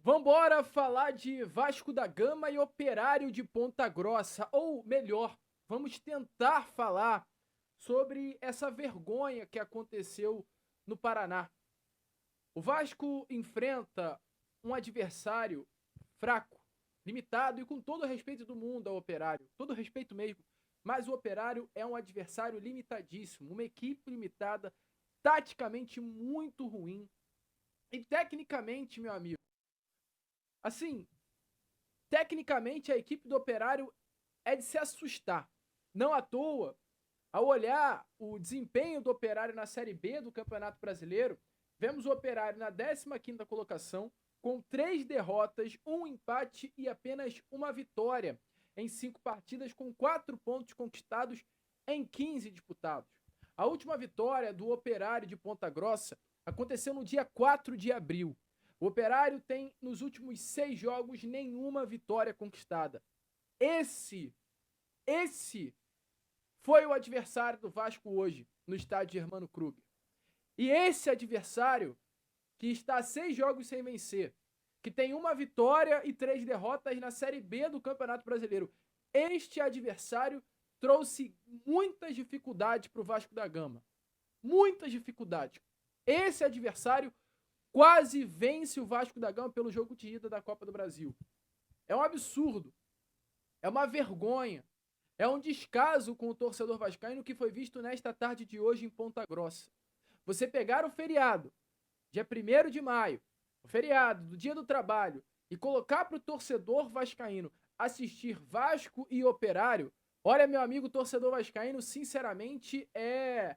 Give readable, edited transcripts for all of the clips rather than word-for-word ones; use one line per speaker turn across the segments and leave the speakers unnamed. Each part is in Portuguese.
Vambora falar de Vasco da Gama e Operário de Ponta Grossa. Ou melhor, vamos tentar falar sobre essa vergonha que aconteceu no Paraná. O Vasco enfrenta um adversário fraco, limitado e com todo o respeito do mundo ao Operário. Todo o respeito mesmo. Mas o Operário é um adversário limitadíssimo. Uma equipe limitada, taticamente muito ruim. E tecnicamente, meu amigo, assim, tecnicamente a equipe do Operário é de se assustar. Não à toa, ao olhar o desempenho do Operário na Série B do Campeonato Brasileiro, vemos o Operário na 15ª colocação, com 3 derrotas, 1 empate e apenas uma vitória em 5 partidas, com 4 pontos conquistados em 15 disputados. A última vitória do Operário de Ponta Grossa aconteceu no dia 4 de abril. O Operário tem, nos últimos 6 jogos, nenhuma vitória conquistada. Esse foi o adversário do Vasco hoje, no estádio Germano Krüger. E esse adversário, que está a 6 jogos sem vencer, que tem 1 vitória e 3 derrotas na Série B do Campeonato Brasileiro, este adversário trouxe muitas dificuldades para o Vasco da Gama. Muitas dificuldades. Esse adversário quase vence o Vasco da Gama pelo jogo de ida da Copa do Brasil. É um absurdo. É uma vergonha. É um descaso com o torcedor vascaíno que foi visto nesta tarde de hoje em Ponta Grossa. Você pegar o feriado, dia 1º de maio, o feriado do Dia do Trabalho, e colocar para o torcedor vascaíno assistir Vasco e Operário, olha, meu amigo torcedor vascaíno, sinceramente, é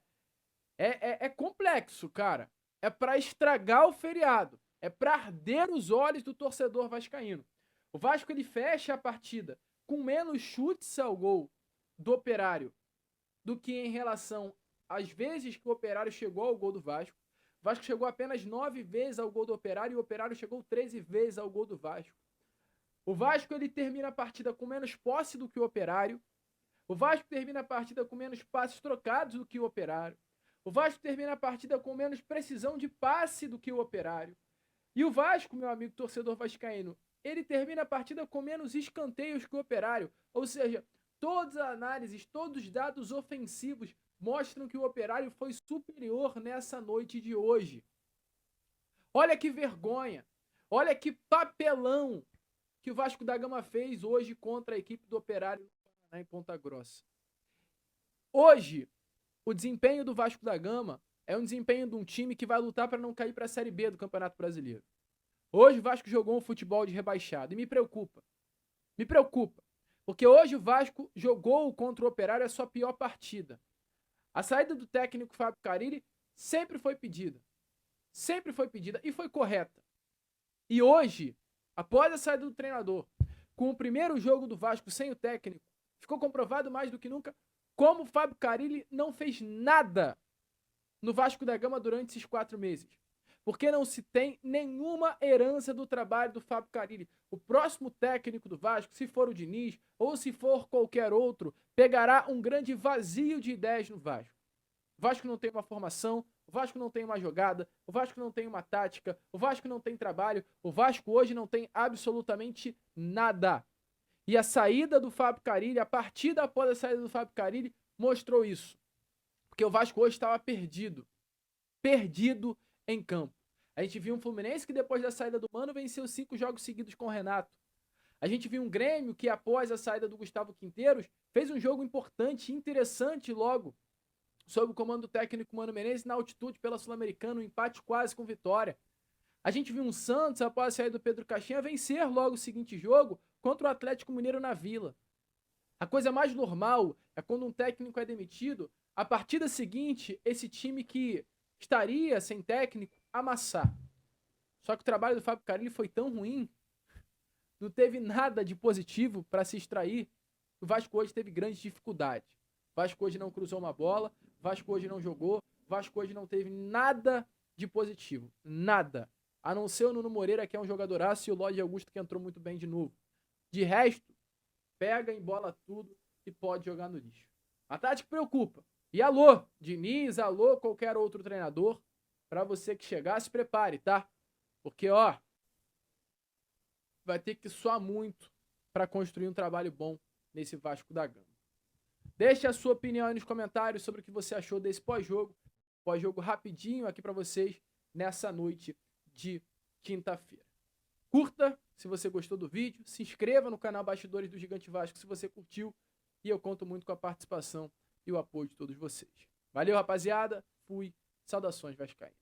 complexo, cara. É para estragar o feriado. É para arder os olhos do torcedor vascaíno. O Vasco ele fecha a partida com menos chutes ao gol do Operário do que em relação às vezes que o Operário chegou ao gol do Vasco. O Vasco chegou apenas 9 vezes ao gol do Operário e o Operário chegou 13 vezes ao gol do Vasco. O Vasco ele termina a partida com menos posse do que o Operário. O Vasco termina a partida com menos passes trocados do que o Operário. O Vasco termina a partida com menos precisão de passe do que o Operário. E o Vasco, meu amigo torcedor vascaíno, ele termina a partida com menos escanteios que o Operário. Ou seja, todas as análises, todos os dados ofensivos mostram que o Operário foi superior nessa noite de hoje. Olha que vergonha. Olha que papelão que o Vasco da Gama fez hoje contra a equipe do Operário em Ponta Grossa. Hoje, o desempenho do Vasco da Gama é um desempenho de um time que vai lutar para não cair para a Série B do Campeonato Brasileiro. Hoje o Vasco jogou um futebol de rebaixado e me preocupa. Me preocupa. Porque hoje o Vasco jogou contra o Operário a sua pior partida. A saída do técnico Fábio Carille sempre foi pedida. Sempre foi pedida e foi correta. E hoje, após a saída do treinador, com o primeiro jogo do Vasco sem o técnico, ficou comprovado mais do que nunca como o Fábio Carille não fez nada no Vasco da Gama durante esses 4 meses. Porque não se tem nenhuma herança do trabalho do Fábio Carille. O próximo técnico do Vasco, se for o Diniz ou se for qualquer outro, pegará um grande vazio de ideias no Vasco. O Vasco não tem uma formação, o Vasco não tem uma jogada, o Vasco não tem uma tática, o Vasco não tem trabalho, o Vasco hoje não tem absolutamente nada. E a saída do Fábio Carille, a partida após a saída do Fábio Carille, mostrou isso. Porque o Vasco hoje estava perdido. Perdido em campo. A gente viu um Fluminense que depois da saída do Mano venceu 5 jogos seguidos com o Renato. A gente viu um Grêmio que após a saída do Gustavo Quinteiros fez um jogo importante, interessante logo, sob o comando do técnico Mano Menezes na altitude pela Sul-Americana, um empate quase com vitória. A gente viu um Santos, após a saída do Pedro Caixinha, vencer logo o seguinte jogo contra o Atlético Mineiro na Vila. A coisa mais normal é quando um técnico é demitido, a partida seguinte, esse time que estaria sem técnico, amassar. Só que o trabalho do Fábio Carille foi tão ruim, não teve nada de positivo para se extrair. O Vasco hoje teve grandes dificuldades. O Vasco hoje não cruzou uma bola, o Vasco hoje não jogou, o Vasco hoje não teve nada de positivo. Nada. A não ser o Nuno Moreira, que é um jogadoraço, e o Lodi Augusto, que entrou muito bem de novo. De resto, pega, embola tudo e pode jogar no lixo. A tática preocupa. E alô, Diniz, alô, qualquer outro treinador, para você que chegar, se prepare, tá? Porque, ó, vai ter que suar muito para construir um trabalho bom nesse Vasco da Gama. Deixe a sua opinião aí nos comentários sobre o que você achou desse pós-jogo. Pós-jogo rapidinho aqui para vocês nessa noite de quinta-feira. Curta se você gostou do vídeo, se inscreva no canal Bastidores do Gigante Vasco se você curtiu, e eu conto muito com a participação e o apoio de todos vocês. Valeu, rapaziada. Fui. Saudações vascaínas.